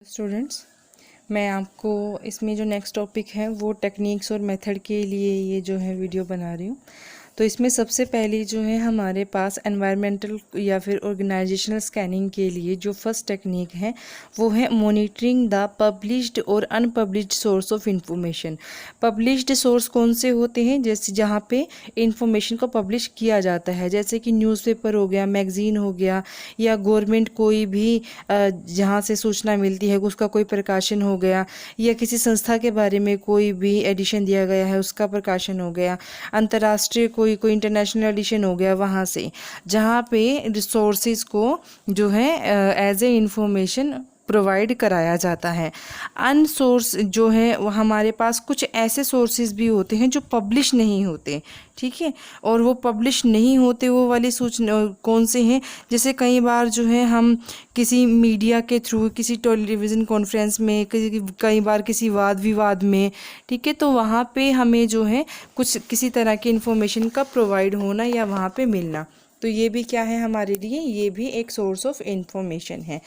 Students, मैं आपको इसमें जो नेक्स्ट टॉपिक है वो टेक्निक्स और मेथड के लिए ये जो है वीडियो बना रही हूँ। तो इसमें सबसे पहली जो है हमारे पास एनवायरमेंटल या फिर ऑर्गेनाइजेशनल स्कैनिंग के लिए जो फर्स्ट टेक्निक है वो है मॉनिटरिंग द पब्लिश्ड और unpublished source of information. Published source कौन से होते हैं? जैसे जहाँ पे इंफॉर्मेशन को पब्लिश किया जाता है, जैसे कि न्यूज़पेपर हो गया, मैगज़ीन हो गया, या गवर्नमेंट कोई भी जहाँ से सूचना मिलती है उसका कोई प्रकाशन हो गया, या किसी संस्था के बारे में कोई भी एडिशन दिया गया है उसका प्रकाशन हो गया, अंतर्राष्ट्रीय कोई इंटरनेशनल एडिशन हो गया, वहाँ से जहाँ पे रिसोर्सेज को जो है एज ए इंफॉर्मेशन प्रोवाइड कराया जाता है। अनसोर्स जो है वो हमारे पास कुछ ऐसे सोर्सेज भी होते हैं जो पब्लिश नहीं होते, ठीक है। और वो पब्लिश नहीं होते वो वाली सूचना कौन से हैं? जैसे कई बार जो है हम किसी मीडिया के थ्रू, किसी टेलीविज़न कॉन्फ्रेंस में, कई बार किसी वाद विवाद में, ठीक है, तो वहाँ पे हमें जो है कुछ किसी तरह की इन्फॉर्मेशन का प्रोवाइड होना या वहाँ पे मिलना, तो ये भी क्या है हमारे लिए, ये भी एक सोर्स ऑफ इंफॉर्मेशन है।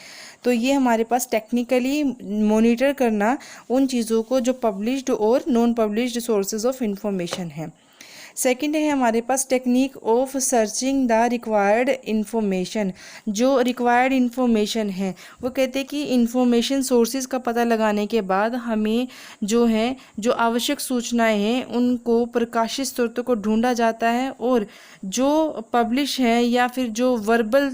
तो ये हमारे पास टेक्निकली मॉनिटर करना उन चीज़ों को जो पब्लिश्ड और non published sources of information है। सेकंड है हमारे पास technique of searching the required information. जो रिक्वायर्ड इन्फॉर्मेशन है वो कहते हैं कि इन्फॉर्मेशन सोर्सेज का पता लगाने के बाद हमें जो है जो आवश्यक सूचनाएं हैं उनको प्रकाशित स्रोतों को ढूंढा जाता है, और जो पब्लिश है या फिर जो वर्बल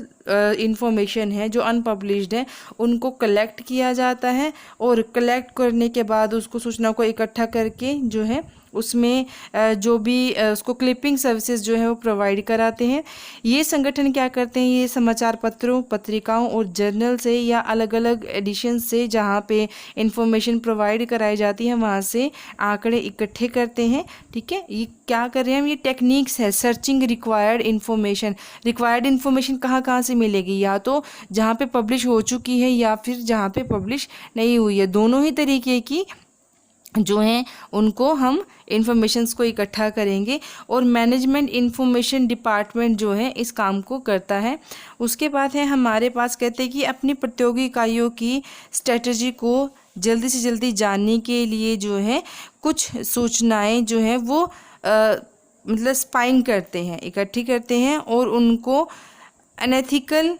इंफॉर्मेशन है जो अनपब्लिश्ड है उनको कलेक्ट किया जाता है, और कलेक्ट करने के बाद उसको सूचना को इकट्ठा करके जो है उसमें जो भी उसको क्लिपिंग सर्विसेज जो है वो प्रोवाइड कराते हैं। ये संगठन क्या करते हैं, ये समाचार पत्रों, पत्रिकाओं और जर्नल से या अलग अलग एडिशन से जहाँ पे इंफॉर्मेशन प्रोवाइड कराई जाती है वहाँ से आंकड़े इकट्ठे करते हैं, ठीक है। ये क्या कर रहे हैं हम, ये टेक्निक्स है searching required information. Required information कहाँ कहाँ से मिलेगी, या तो जहाँ पे पब्लिश हो चुकी है या फिर जहाँ पे पब्लिश नहीं हुई है, दोनों ही तरीके की जो हैं उनको हम इंफॉर्मेशंस को इकट्ठा करेंगे, और मैनेजमेंट इंफॉर्मेशन डिपार्टमेंट जो है इस काम को करता है। उसके बाद है हमारे पास कहते हैं कि अपनी प्रतियोगी इकाइयों की स्ट्रेटजी को जल्दी से जल्दी जानने के लिए जो है कुछ सूचनाएं जो है वो मतलब स्पाइंग करते हैं, इकट्ठी करते हैं, और उनको अनएथिकल,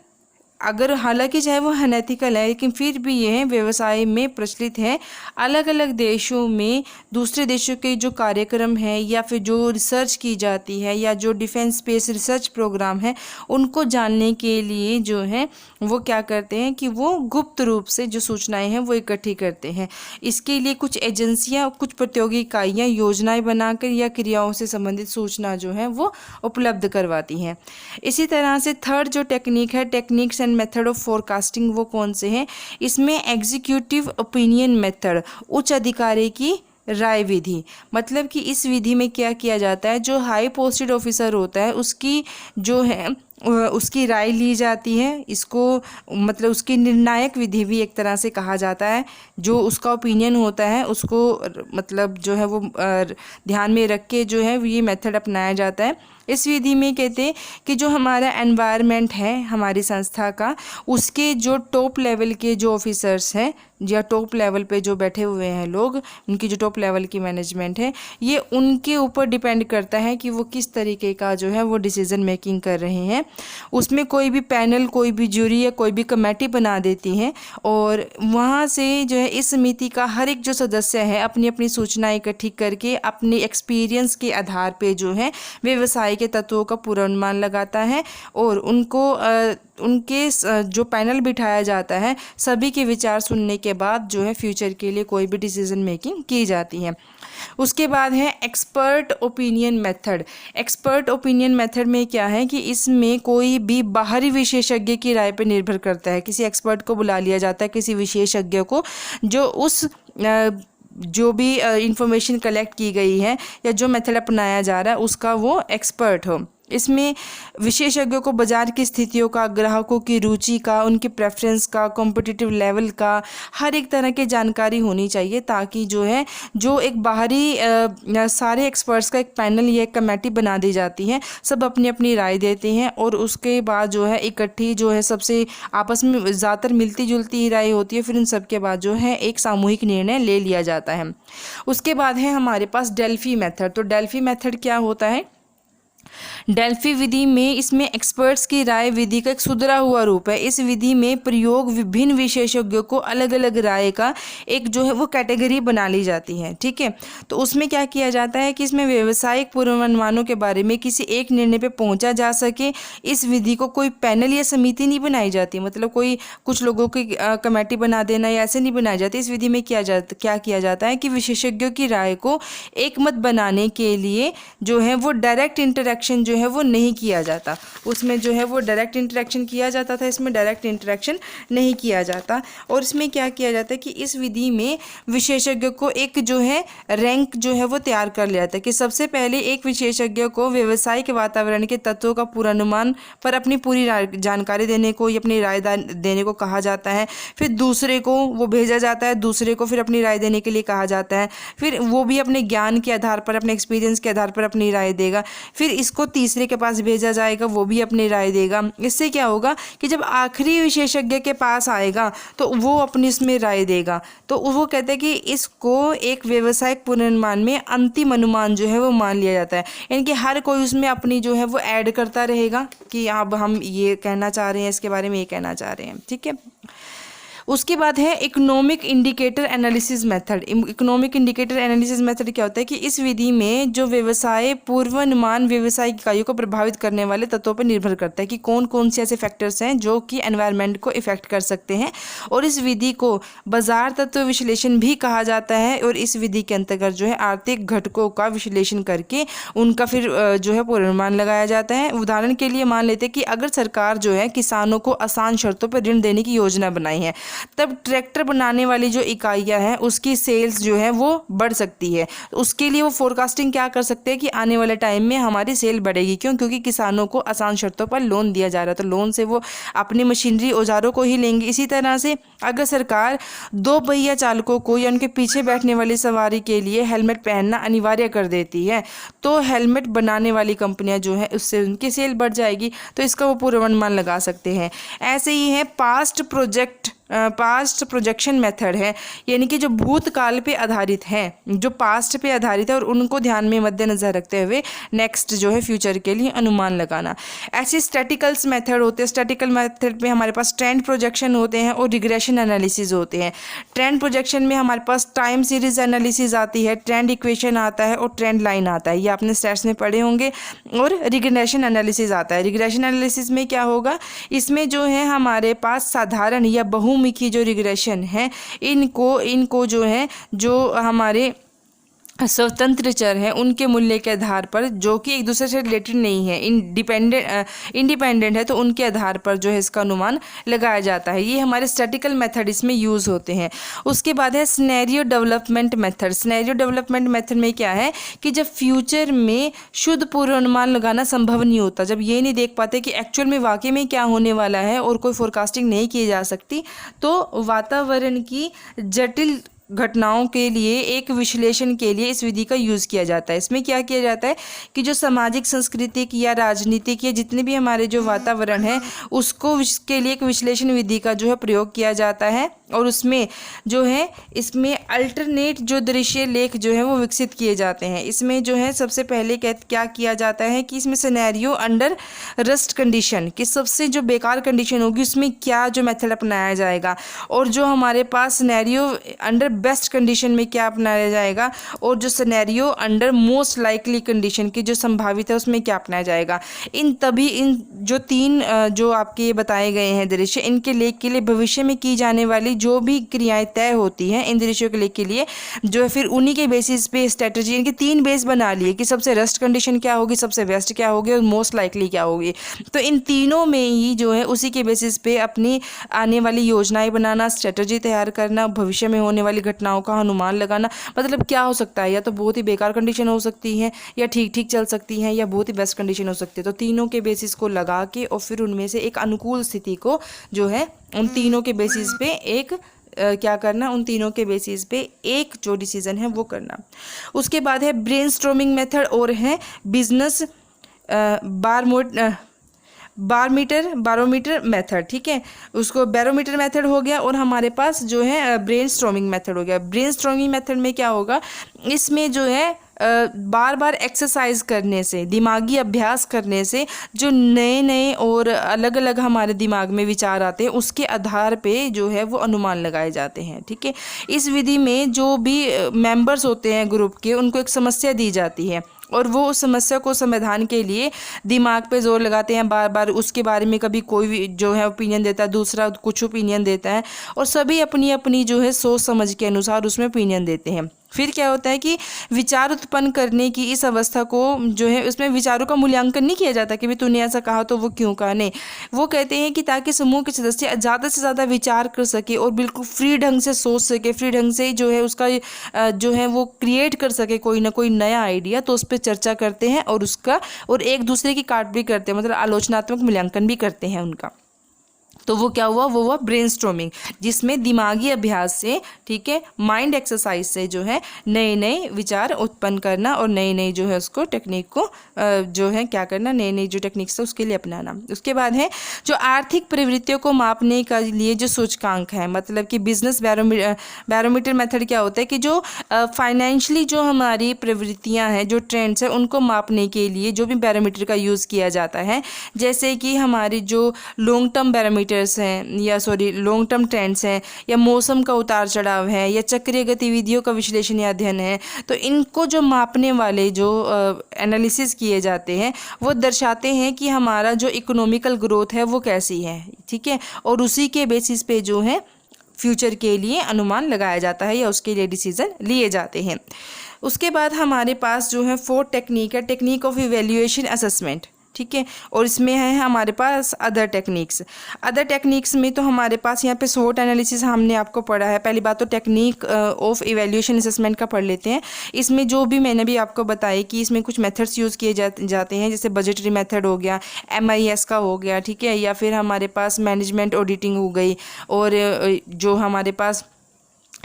अगर हालांकि चाहे वो अनएथिकल है लेकिन फिर भी यह व्यवसाय में प्रचलित है, अलग अलग देशों में दूसरे देशों के जो कार्यक्रम है या फिर जो रिसर्च की जाती है या जो डिफेंस स्पेस रिसर्च प्रोग्राम है उनको जानने के लिए जो है वो क्या करते हैं कि वो गुप्त रूप से जो सूचनाएं हैं वो इकट्ठी करते हैं। इसके लिए कुछ एजेंसियां, कुछ प्रतियोगी इकाइयाँ योजनाएं बनाकर या क्रियाओं से संबंधित सूचना जो है वो उपलब्ध करवाती हैं। इसी तरह से थर्ड जो टेक्निक है, टेक्निक्स मेथड ऑफ फोरकास्टिंग, वो कौन से हैं? इसमें एग्जीक्यूटिव ओपिनियन मेथड, उच्च अधिकारी की राय विधि। मतलब कि इस विधि में क्या किया जाता है, जो हाई पोस्टेड ऑफिसर होता है उसकी जो है उसकी राय ली जाती है। इसको मतलब उसकी निर्णायक विधि भी एक तरह से कहा जाता है। जो उसका ओपिनियन होता है उसको मतलब जो है वो ध्यान में रख के जो है ये मेथड अपनाया जाता है। इस विधि में कहते हैं कि जो हमारा एनवायरनमेंट है हमारी संस्था का, उसके जो टॉप लेवल के जो ऑफिसर्स हैं या टॉप लेवल पे जो बैठे हुए हैं लोग, उनकी जो टॉप लेवल की मैनेजमेंट है, ये उनके ऊपर डिपेंड करता है कि वो किस तरीके का जो है वो डिसीजन मेकिंग कर रहे हैं। उसमें कोई भी पैनल, कोई भी जूरी या कोई भी कमेटी बना देती है, और वहाँ से जो है इस समिति का हर एक जो सदस्य है अपनी अपनी सूचनाएं इकट्ठी करके अपने एक्सपीरियंस के आधार पे जो है व्यवसाय के तत्वों का पूर्वानुमान लगाता है, और उनको उनके जो पैनल बिठाया जाता है सभी के विचार सुनने के बाद जो है फ्यूचर के लिए कोई भी डिसीजन मेकिंग की जाती है। उसके बाद है expert opinion method. Expert opinion method में क्या है कि इसमें कोई भी बाहरी विशेषज्ञ की राय पर निर्भर करता है। किसी एक्सपर्ट को बुला लिया जाता है, किसी विशेषज्ञ को, जो उस जो भी इंफॉर्मेशन कलेक्ट की गई है या जो मेथड अपनाया जा रहा है उसका वो एक्सपर्ट हो। इसमें विशेषज्ञों को बाजार की स्थितियों का, ग्राहकों की रुचि का, उनके प्रेफरेंस का, कॉम्पिटिटिव लेवल का, हर एक तरह की जानकारी होनी चाहिए, ताकि जो है जो एक बाहरी सारे एक्सपर्ट्स का एक पैनल या एक कमेटी बना दी जाती है, सब अपनी अपनी राय देते हैं और उसके बाद जो है इकट्ठी जो है सबसे आपस में ज़्यादातर मिलती जुलती ही राय होती है। फिर उन सब के बाद जो है एक सामूहिक निर्णय ले लिया जाता है। उसके बाद है हमारे पास डेल्फी मेथड। तो डेल्फी मेथड क्या होता है? डेल्फी विधि में इसमें एक्सपर्ट्स की राय विधि का एक सुधरा हुआ रूप है। इस विधि में प्रयोग विभिन्न विशेषज्ञों को अलग अलग राय का एक जो है वो कैटेगरी बना ली जाती है। ठीक है, तो उसमें क्या किया जाता है कि इसमें व्यावसायिक पूर्वानुमानों के बारे में किसी एक निर्णय पे पहुंचा जा सके। इस विधि को कोई पैनल या समिति नहीं बनाई जाती, मतलब कोई कुछ लोगों की कमेटी बना देना या ऐसे नहीं बनाई जाती। इस विधि में क्या किया जाता है कि विशेषज्ञों की राय को एक मत बनाने के लिए जो है वो डायरेक्ट इंटरेक्शन जो है वो नहीं किया जाता। उसमें जो है वो डायरेक्ट इंटरेक्शन किया जाता था, इसमें डायरेक्ट इंटरेक्शन नहीं किया जाता। और इसमें क्या किया जाता है कि इस विधि में विशेषज्ञ को एक जो है रैंक जो है वो तैयार कर लिया जाता है कि सबसे पहले एक विशेषज्ञ को व्यवसायिक वातावरण के तत्वों का पूर्वानुमान पर अपनी पूरी जानकारी देने को या अपनी राय देने को कहा जाता है। फिर दूसरे को वो भेजा जाता है, दूसरे को फिर अपनी राय देने के लिए कहा जाता है। फिर वो भी अपने ज्ञान के आधार पर, अपने एक्सपीरियंस के आधार पर अपनी राय देगा। फिर इसको तीसरे के पास भेजा जाएगा, वो भी अपनी राय देगा। इससे क्या होगा कि जब आखिरी विशेषज्ञ के पास आएगा तो वो अपनी इसमें राय देगा। तो वो कहते हैं कि इसको एक व्यावसायिक पूर्वानुमान में अंतिम अनुमान जो है वो मान लिया जाता है। यानी कि हर कोई उसमें अपनी जो है वो ऐड करता रहेगा कि अब हम ये कहना चाह रहे हैं, इसके बारे में ये कहना चाह रहे हैं। ठीक है, उसके बाद है economic indicator analysis method. Economic indicator analysis method क्या होता है कि इस विधि में जो व्यवसाय पूर्वानुमान व्यवसायिक इकाइयों को प्रभावित करने वाले तत्वों पर निर्भर करता है कि कौन कौन से ऐसे फैक्टर्स हैं जो कि एनवायरनमेंट को इफेक्ट कर सकते हैं। और इस विधि को बाजार तत्व विश्लेषण भी कहा जाता है। और इस विधि के अंतर्गत जो है आर्थिक घटकों का विश्लेषण करके उनका फिर जो है पूर्वानुमान लगाया जाता है। उदाहरण के लिए मान लेते हैं कि अगर सरकार जो है किसानों को आसान शर्तों पर ऋण देने की योजना बनाई है, तब ट्रैक्टर बनाने वाली जो इकाइयां हैं उसकी सेल्स जो है वो बढ़ सकती है। उसके लिए वो फोरकास्टिंग क्या कर सकते हैं कि आने वाले टाइम में हमारी सेल बढ़ेगी। क्यों? क्योंकि किसानों को आसान शर्तों पर लोन दिया जा रहा है, तो लोन से वो अपनी मशीनरी औजारों को ही लेंगे। इसी तरह से अगर सरकार 2 पहिया चालकों को या उनके पीछे बैठने वाली सवारी के लिए हेलमेट पहनना अनिवार्य कर देती है, तो हेलमेट बनाने वाली कंपनियां जो है उससे उनकी सेल बढ़ जाएगी। तो इसका वो पूर्वानुमान लगा सकते हैं। ऐसे ही है पास्ट प्रोजेक्शन मेथड है, यानी कि जो भूतकाल पे आधारित है, जो पास्ट पे आधारित है और उनको ध्यान में मद्देनजर रखते हुए नेक्स्ट जो है फ्यूचर के लिए अनुमान लगाना। ऐसे स्टैटिकल्स मेथड होते हैं। स्टैटिकल मेथड में हमारे पास ट्रेंड प्रोजेक्शन होते हैं और रिग्रेशन एनालिसिस होते हैं। ट्रेंड प्रोजेक्शन में हमारे पास टाइम सीरीज एनालिसिस आती है, ट्रेंड इक्वेशन आता है और ट्रेंड लाइन आता है, ये आपने स्टैट्स में पढ़े होंगे। और रिग्रेशन एनालिसिस आता है। रिग्रेशन एनालिसिस में क्या होगा, इसमें जो है हमारे पास साधारण या बहुमुखी जो रिग्रेशन है इनको जो है जो हमारे स्वतंत्र चर हैं उनके मूल्य के आधार पर, जो कि एक दूसरे से रिलेटेड नहीं है, इंडिपेंडेंट है, तो उनके आधार पर जो है इसका अनुमान लगाया जाता है। ये हमारे स्टैटिकल मेथड इसमें यूज़ होते हैं। उसके बाद है scenario development method. Scenario development method में क्या है कि जब फ्यूचर में शुद्ध पूर्वानुमान लगाना संभव नहीं होता, जब ये नहीं देख पाते कि एक्चुअल में वाकई में क्या होने वाला है और कोई फोरकास्टिंग नहीं की जा सकती, तो वातावरण की जटिल घटनाओं के लिए एक विश्लेषण के लिए इस विधि का यूज़ किया जाता है। इसमें क्या किया जाता है कि जो सामाजिक, सांस्कृतिक या राजनीतिक या जितने भी हमारे जो वातावरण है उसको इसके लिए एक विश्लेषण विधि का जो है प्रयोग किया जाता है। और उसमें जो है इसमें अल्टरनेट जो दृश्य लेख जो है वो विकसित किए जाते हैं। इसमें जो है सबसे पहले क्या किया जाता है कि इसमें सिनेरियो अंडर रस्ट कंडीशन, कि सबसे जो बेकार कंडीशन होगी उसमें क्या जो मेथड अपनाया जाएगा, और जो हमारे पास सिनेरियो अंडर बेस्ट कंडीशन में क्या अपनाया जाएगा, और जो scenario under most likely condition की जो संभावित है उसमें क्या अपनाया जाएगा। इन जो 3 जो आपके ये बताए गए हैं दृश्य, इनके लेख के लिए भविष्य में की जाने वाली जो भी क्रियाएं तय होती हैं इन दृश्यों के लिए जो है फिर उन्हीं के बेसिस पे स्ट्रेटजी, इनके 3 बेस बना लिए कि सबसे रेस्ट कंडीशन क्या होगी, सबसे बेस्ट क्या होगी और मोस्ट लाइकली क्या होगी। तो इन तीनों में ही जो है उसी के बेसिस पे अपनी आने वाली योजनाएं बनाना, स्ट्रेटजी तैयार करना, भविष्य में होने वाली घटनाओं का अनुमान लगाना। मतलब क्या हो सकता है, या तो बहुत ही बेकार कंडीशन हो सकती है, या ठीक ठीक चल सकती हैं, या बहुत ही बेस्ट कंडीशन हो सकती है। तो तीनों के बेसिस को लगा के और फिर उनमें से एक अनुकूल स्थिति को जो है उन तीनों के बेसिस पे एक क्या करना, उन तीनों के बेसिस पे एक जो डिसीजन है वो करना। उसके बाद है ब्रेनस्टॉर्मिंग मेथड और है बिजनेस बारोमीटर मेथड। ठीक है, उसको बैरोमीटर मेथड हो गया और हमारे पास जो है ब्रेनस्टॉर्मिंग मेथड हो गया। ब्रेनस्टॉर्मिंग मेथड में क्या होगा, इसमें जो है बार बार एक्सरसाइज करने से, दिमागी अभ्यास करने से जो नए नए और अलग अलग हमारे दिमाग में विचार आते हैं उसके आधार पे जो है वो अनुमान लगाए जाते हैं। ठीक है, इस विधि में जो भी मेंबर्स होते हैं ग्रुप के, उनको एक समस्या दी जाती है और वो उस समस्या को समाधान के लिए दिमाग पे जोर लगाते हैं बार बार। उसके बारे में कभी कोई भी जो है ओपिनियन देता है, दूसरा कुछ ओपिनियन देता है और सभी अपनी अपनी जो है सोच समझ के अनुसार उसमें ओपिनियन देते हैं। फिर क्या होता है कि विचार उत्पन्न करने की इस अवस्था को जो है उसमें विचारों का मूल्यांकन नहीं किया जाता कि भाई तूने ऐसा कहा तो वो क्यों कहा। नहीं, वो कहते हैं कि ताकि समूह के सदस्य ज़्यादा से ज़्यादा विचार कर सके और बिल्कुल फ्री ढंग से सोच सके, फ्री ढंग से जो है उसका जो है वो क्रिएट कर सके कोई ना कोई नया आइडिया, तो उस पर चर्चा करते हैं और उसका और एक दूसरे की काट भी करते हैं, मतलब आलोचनात्मक मूल्यांकन भी करते हैं उनका। तो वो क्या हुआ, वो हुआ ब्रेनस्टॉर्मिंग, जिसमें दिमागी अभ्यास से, ठीक है, माइंड एक्सरसाइज से जो है नए नए विचार उत्पन्न करना और नई नई जो है उसको टेक्निक को जो है क्या करना, नई नई जो टेक्निक्स है उसके लिए अपनाना। उसके बाद है जो आर्थिक प्रवृत्तियों को मापने के लिए जो सूचकांक है, मतलब कि बिजनेस बैरोमीटर मेथड क्या होता है कि जो फाइनेंशियली जो हमारी प्रवृत्तियाँ हैं, जो ट्रेंड्स हैं, उनको मापने के लिए जो भी बैरोमीटर का यूज़ किया जाता है, जैसे कि हमारी जो लॉन्ग टर्म बैरोमीटर हैं या लॉन्ग टर्म ट्रेंड्स हैं, या मौसम का उतार चढ़ाव है, या चक्रीय गतिविधियों का विश्लेषण या अध्ययन है, तो इनको जो मापने वाले जो एनालिसिस किए जाते हैं वो दर्शाते हैं कि हमारा जो इकोनॉमिकल ग्रोथ है वो कैसी है। ठीक है, और उसी के बेसिस पे जो है फ्यूचर के लिए अनुमान लगाया जाता है या उसके लिए डिसीजन लिए जाते हैं। उसके बाद हमारे पास जो है 4 टेक्निक है, टेक्निक ऑफ इवेल्युएशन असेसमेंट। ठीक है, और इसमें है हमारे पास अदर टेक्निक्स में तो हमारे पास यहाँ पे SWOT एनालिसिस हमने आपको पढ़ा है। पहली बात तो टेक्निक ऑफ इवैल्यूएशन असेसमेंट का पढ़ लेते हैं। इसमें जो भी मैंने भी आपको बताया कि इसमें कुछ मेथड्स यूज़ किए जाते हैं, जैसे बजटरी मेथड हो गया, MIS का हो गया, ठीक है, या फिर हमारे पास मैनेजमेंट ऑडिटिंग हो गई, और जो हमारे पास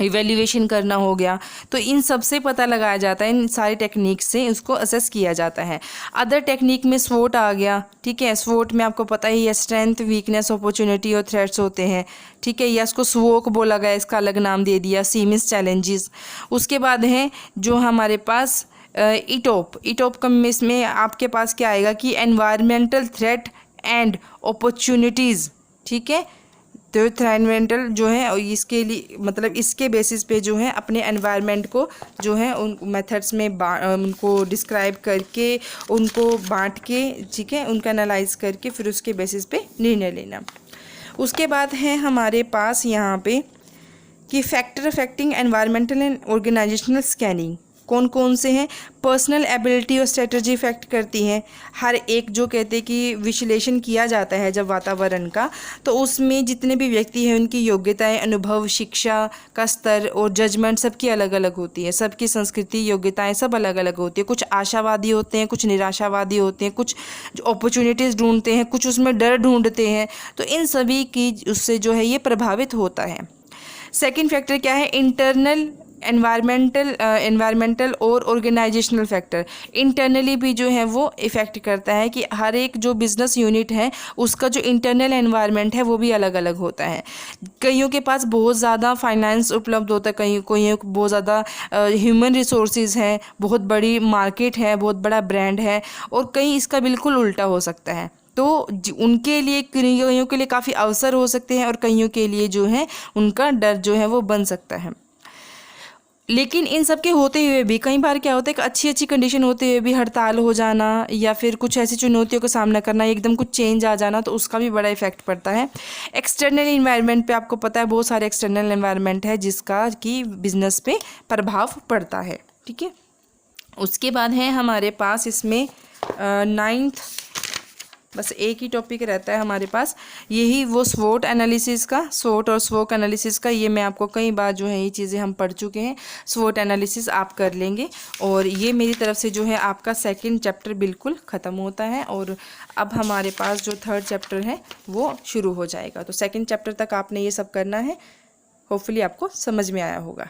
इवैल्यूएशन करना हो गया। तो इन सब से पता लगाया जाता है, इन सारी टेक्निक से उसको असेस किया जाता है। अदर टेक्निक में SWOT आ गया। ठीक है, SWOT में आपको पता ही है स्ट्रेंथ, वीकनेस, अपॉर्चुनिटी और थ्रेट्स होते हैं। ठीक है, या इसको SWOT बोला गया, इसका अलग नाम दे दिया, सीमिस चैलेंजेस। उसके बाद है जो हमारे पास इटोप का इसमें आपके पास क्या आएगा कि एनवायरमेंटल थ्रेट एंड अपॉर्चुनिटीज़। ठीक है, तो एनवायरमेंटल जो है इसके लिए मतलब इसके बेसिस पे जो है अपने एनवायरनमेंट को जो है उन मेथड्स में उनको डिस्क्राइब करके, उनको बांट के, ठीक है, उनका एनालाइज करके फिर उसके बेसिस पे निर्णय लेना। उसके बाद है हमारे पास यहाँ पे कि factor affecting environmental and organisational scanning कौन कौन से हैं। पर्सनल एबिलिटी और स्ट्रेटजी इफेक्ट करती हैं। हर एक जो कहते हैं कि विश्लेषण किया जाता है जब वातावरण का, तो उसमें जितने भी व्यक्ति हैं उनकी योग्यताएं, अनुभव, शिक्षा का स्तर और जजमेंट सबकी अलग अलग होती है। सबकी संस्कृति, योग्यताएं सब अलग अलग होती है। कुछ आशावादी होते हैं, कुछ निराशावादी होते हैं, कुछ जो अपॉर्चुनिटीज़ ढूंढते हैं, कुछ उसमें डर ढूंढते हैं। तो इन सभी की उससे जो है ये प्रभावित होता है। सेकेंड फैक्टर क्या है, इंटरनल एनवायरमेंटल और ऑर्गेनाइजेशनल फैक्टर। इंटरनली भी जो है वो इफ़ेक्ट करता है कि हर एक जो बिज़नेस यूनिट है उसका जो इंटरनल एनवायरनमेंट है वो भी अलग अलग होता है। कईयों के पास बहुत ज़्यादा फाइनेंस उपलब्ध होता है, कईयों को बहुत ज़्यादा ह्यूमन रिसोर्सेज हैं, बहुत बड़ी मार्केट है, बहुत बड़ा ब्रांड है, और कहीं इसका बिल्कुल उल्टा हो सकता है। तो उनके लिए, कईयों के लिए काफ़ी अवसर हो सकते हैं और कईयों के लिए जो है उनका डर जो है वो बन सकता है। लेकिन इन सब के होते हुए भी कई बार क्या होता है कि अच्छी अच्छी कंडीशन होते हुए भी हड़ताल हो जाना या फिर कुछ ऐसी चुनौतियों का सामना करना, एकदम कुछ चेंज आ जाना, तो उसका भी बड़ा इफेक्ट पड़ता है। एक्सटर्नल इन्वायरमेंट पे आपको पता है बहुत सारे एक्सटर्नल इन्वायरमेंट है जिसका कि बिजनेस पे प्रभाव पड़ता है। ठीक है, उसके बाद है हमारे पास इसमें 9th, बस एक ही टॉपिक रहता है हमारे पास, यही वो स्वोट एनालिसिस का, स्वोट और स्वोक एनालिसिस का। ये मैं आपको कई बार जो है ये चीज़ें हम पढ़ चुके हैं। स्वोट एनालिसिस आप कर लेंगे और ये मेरी तरफ से जो है आपका सेकंड चैप्टर बिल्कुल ख़त्म होता है और अब हमारे पास जो थर्ड चैप्टर है वो शुरू हो जाएगा। तो सेकेंड चैप्टर तक आपने ये सब करना है। होपफुली आपको समझ में आया होगा।